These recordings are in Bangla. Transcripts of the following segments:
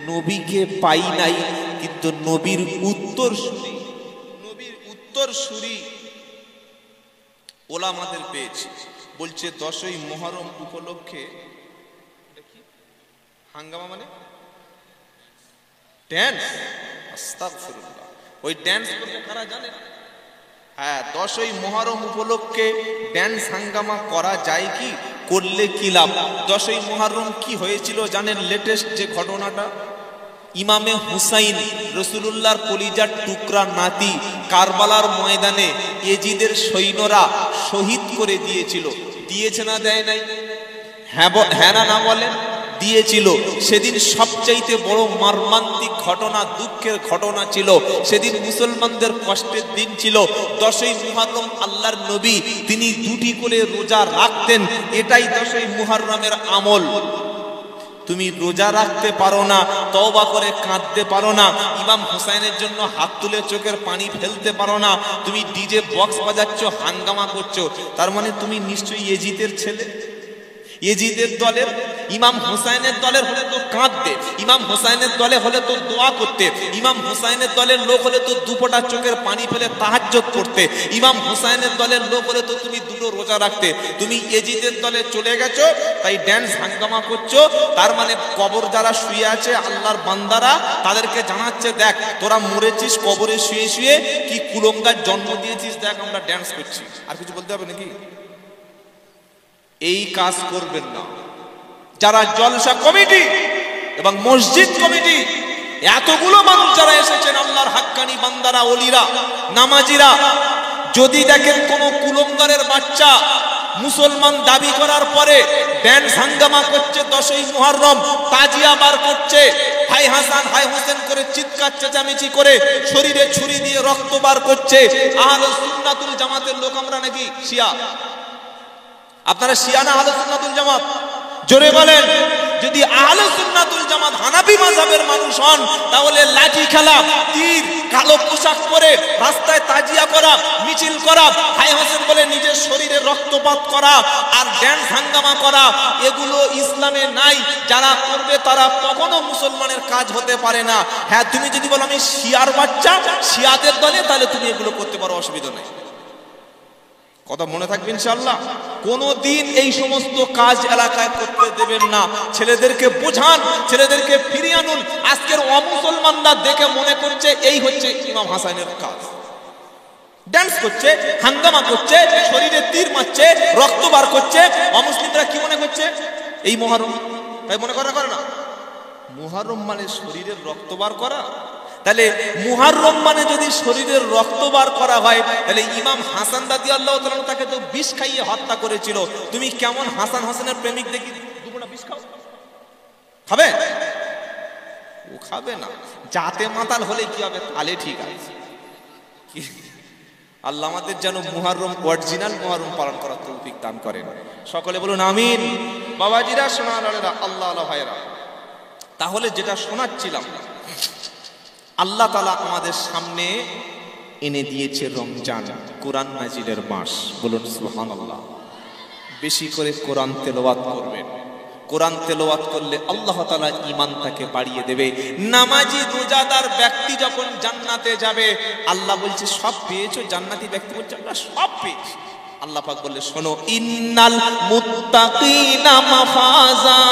নবীকে পাই নাই, কিন্তু নবীর উত্তরসূরি ওলামাদের পেয়েছি। বলছে 10ই মুহররম উপলক্ষে হাঙ্গামা মানে ড্যান্স, আস্তাগফিরুল্লাহ। ওই ড্যান্স করতে কারা জানেন? হ্যাঁ, 10ই মুহররম উপলক্ষে ড্যান্স হাঙ্গামা করা যায় কি? করলে কি লাভ? 10ই মুহররম কি হয়েছিল জানেন? লেটেস্ট যে ঘটনাটা, ইমামে হুসাইন রাসূলুল্লাহর কলিজার টুকরা নাতি কারবালার ময়দানে ইয়েজিদের সৈন্যরা শহীদ করে দিয়েছিল। দিয়েছে না দেয় নাই? হ্যাঁ না বলেন? দিয়েছিল। সেদিন সবচাইতে বড় মর্মান্তিক ঘটনা, দুঃখের ঘটনা ছিল। সেদিন মুসলমানদের কষ্টের দিন ছিল। 10ই মুহররম আল্লাহর নবী তিনি 2টি করে রোজা রাখতেন। এটাই 10ই মুহররমের আমল। তুমি রোজা রাখতে পারো না, তওবা করে কাঁদতে পারো না, ইমাম হুসাইনের জন্য হাত তুলে চোখের পানি ফেলতে পারো না, তুমি ডিজে বক্স বাজাচ্ছ, হাঙ্গামা করছো, তার মানে তুমি নিশ্চয়ই ইয়েজিদের ছেলে। ইয়েজিদের দলের, ইমাম হুসাইনের দলের হলে তো কাঁদতে, ইমাম হুসাইনের দলে হলে তো দোয়া করতে, ইমাম হুসাইনের দলের লোক হলে তো দুপোটা চোখের পানি ফেলে তাহাজ্জুদ করতে, ইমাম হুসাইনের দলের লোক হলে তো তুমি 2 রোজা রাখতে। তুমি ইয়েজিদের দলে চলে গেছো, তাই ড্যান্স হাঙ্গামা করছো। তার মানে কবর যারা শুয়ে আছে আল্লাহর বান্দারা, তাদেরকে জানাচ্ছে দেখ তোরা মরেছিস কবরে শুয়ে শুয়ে, কি কুলঙ্গার জন্ম দিয়েছিস, দেখ আমরা ড্যান্স করছি। আর কিছু বলতে হবে নাকি? এই কাজ করবেন না। যারা জলসা কমিটি এবং মসজিদ কমিটি, এতগুলো মানুষ যারা এসেছেন, আল্লাহর হাক্কানি বান্দারা, ওলিরা, নামাজিরা, যদি দেখেন কোন কুলঙ্গারের বাচ্চা মুসলমান দাবি করার পরে ড্যান্স হাঙ্গামা করছে, 10ই মুহররম তাজিয়া বার করছে, হাই হাসান হাই হোসেন করে চিৎকার চেঁচামেচি করে, শরীরে ছুরি দিয়ে রক্ত বার করছে, আহলে সুন্নাতুল জামাতের লোক আমরা নাকি শিয়া? আপনারা শিয়া না আহলে সুন্নাতুল জামাত? জোরে বলেন। যদি আহলে সুন্নাতুল জামাত হানাফি মাযহাবের মানুষ হন, তাহলে লাঠি খেলা, তীর, কালো পোশাক পরে রাস্তায় তাজিয়া করা, মিছিল করা, হাই হোসেন বলে নিজের শরীরে রক্তপাত করা আর ড্যান্স হাঙ্গামা করা, এগুলো ইসলামে নাই। যারা করবে তারা কখনো মুসলমানের কাজ হতে পারে না। হ্যাঁ, তুমি যদি বলো আমি শিয়ার বাচ্চা, শিয়াদের দলে, তাহলে তুমি এগুলো করতে পারো, অসুবিধা নেই। কথা মনে থাকবে ইনশাআল্লাহ। কোনদিন এই সমস্ত কাজ এলাকায় করতে দেবেন না। ছেলেদেরকে বোঝান, ছেলেদেরকে ফিরিয়ে আনুন। আজকের অমুসলমানরা দেখে মনে করছে এই হচ্ছে ইমাম হাসানের কাজ। ড্যান্স করছে, হাঙ্গামা করছে, শরীরে তীর মারছে, রক্ত বার করছে। অমুসলিমরা কি মনে করছে? এই মুহররম, তাই মনে করে না? মুহররম মানে শরীরের রক্ত বার করা। তাহলে মুহররম মানে যদি শরীরের রক্ত বার করা হয়, তাহলে ইমাম হাসান রাদিয়াল্লাহু তাআলা তাকে তো বিষ খাইয়ে হত্যা করেছিল। তুমি কেমন হাসান হাসানের প্রেমিক দেখি দুপুরা বিষ খাও? খাবে? ও খাবে না। জাতে মাতাল হলে কি হবে? তাহলে ঠিক আছে। আল্লাহ আমাদের যেন মুহররম, অরিজিনাল মুহররম পালন করার তৌফিক দান করেন। সকলে বলুন আমিন। বাবাজিরা, সোনালালেরা, আল্লাহ আল্লাহ ভাইরা, তাহলে যেটা শোনাচ্ছিলাম, আল্লাহ তাআলা আমাদের সামনে এনে দিয়েছে রমজান, কোরআন নাজিলের মাস। বলুন সুবহানাল্লাহ। বেশি করে কোরআন তেলাওয়াত করবেন। কোরআন তেলাওয়াত করলে আল্লাহ তাআলা ঈমানটাকে বাড়িয়ে দেবে। নামাজি রোজাদার ব্যক্তি যখন জান্নাতে যাবে, আল্লাহ বলছে সব পেয়েছো? জান্নাতি ব্যক্তি বলছে আমরা সব পেয়েছি। আল্লাহ পাক বললে শোনো, ইন্নাল মুত্তাকিনা মাফাজা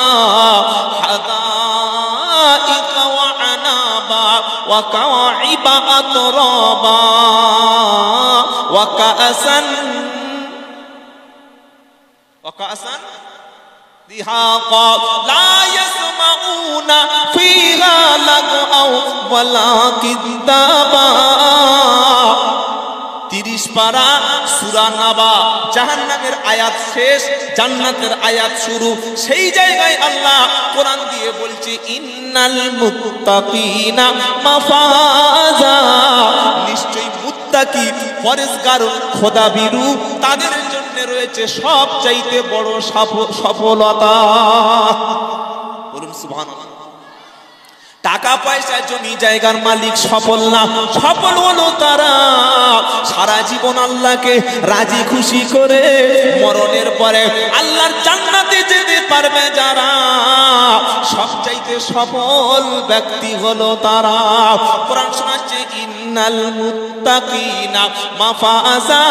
হাদাইকা ওয়া আনাবা ওয়া কাওয়াইবা আতরাবা ওয়া কাআসান দিহাকা লা ইয়াসমাউনা ফিহা লাগআও ওয়ালা কিতাবা। 30 পারা সূরা নাবা, জাহান্নামের আয়াত শেষ, জান্নাতের আয়াত শুরু। সেই জায়গায় আল্লাহ কোরআন দিয়ে বলছে ইন্নাল মুত্তাকিনা মাফাজা, নিশ্চয়ই মুত্তাকি, পরেজগার, খোদাভীরু, তাদের জন্য রয়েছে সবচাইতে বড় সফলতা। বলুন সুবহানাল্লাহ। টাকা পয়সা জমি জায়গার মালিক সফল না, সফল হলো তারা সারা জীবন আল্লাহকে রাজি খুশি করে মরণের পরে আল্লাহর জান্নাতে যেতে পারবে যারা, সবচাইতে সফল ব্যক্তি হলো তারা। কোরআন শোনাচ্ছে ইন্নাল মুত্তাকিনা মাফাজা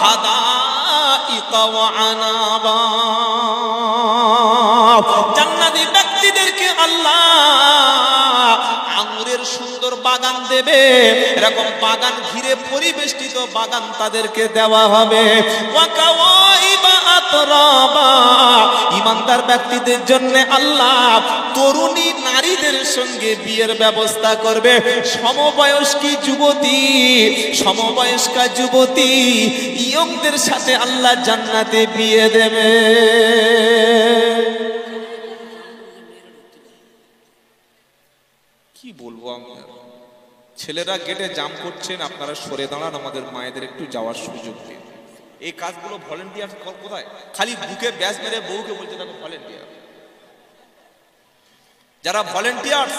হাদাইকা ওয়া আনাবা। জান্নাতি ব্যক্তিদেরকে আল্লাহ আঙ্গুরের সুন্দর বাগান দেবে, এরকম বাগান ঘিরে পরিবেষ্টিত বাগান তাদেরকে দেওয়া হবে। ওয়া কাওয়াইবা আতরাবা, ঈমানদার ব্যক্তিদের জন্য আল্লাহ তরুণী নারীদের সঙ্গে বিয়ের ব্যবস্থা করবে। সমবয়স্কী যুবতী, সমবয়স্কা যুবতী ইয়ংদের সাথে আল্লাহ জান্নাতে বিয়ে দেবে। কি বলবো আমি, ছেলেরা গেটে জাম করছেন, আপনারা সরে দাঁড়ান, আমাদের মায়েদের একটু যাওয়ার সুযোগ দিন। এই কাজগুলো ভলেন্টিয়ার কোথায়? খালি বুকে ব্যাস মেরে বউকে বলছে দেখো ভলেন্টিয়ার। যারা ভলেন্টিয়ার্স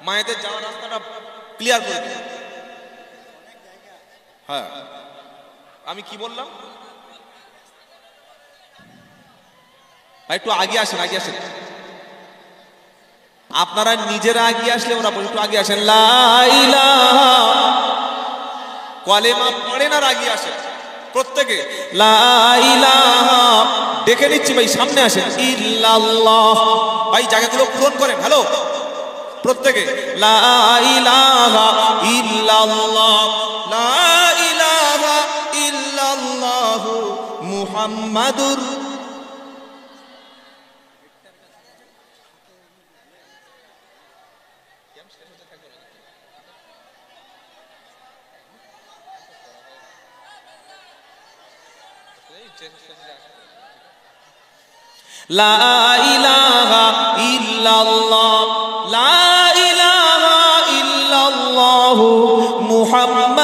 মায়েদের যাওয়ার রাস্তাটা ক্লিয়ার করে দিন। হ্যাঁ, আমি কি বললাম? একটু আগে আসেন, আগে আসেন। আপনারা নিজেরা আগে আসলে ওরা একটু আগে আসেন। লা ইলাহা, কালেমা পড়েন আর আগে আসেন প্রত্যেকে। লা ইলাহা, দেখে নিচ্ছি ভাই, সামনে আসেন। ইল্লাল্লাহ, ভাই জায়গাগুলো পূরণ করেন। হ্যালো প্রত্যেকে, লা ইলাহা ইল্লাল্লাহ, লা ইলাহা ইল্লাল্লাহ মুহাম্মাদুর। লা ইলাহা ইল্লাল্লাহ, লা ইলাহা ইল্লাল্লাহ মুহাম্মাদুর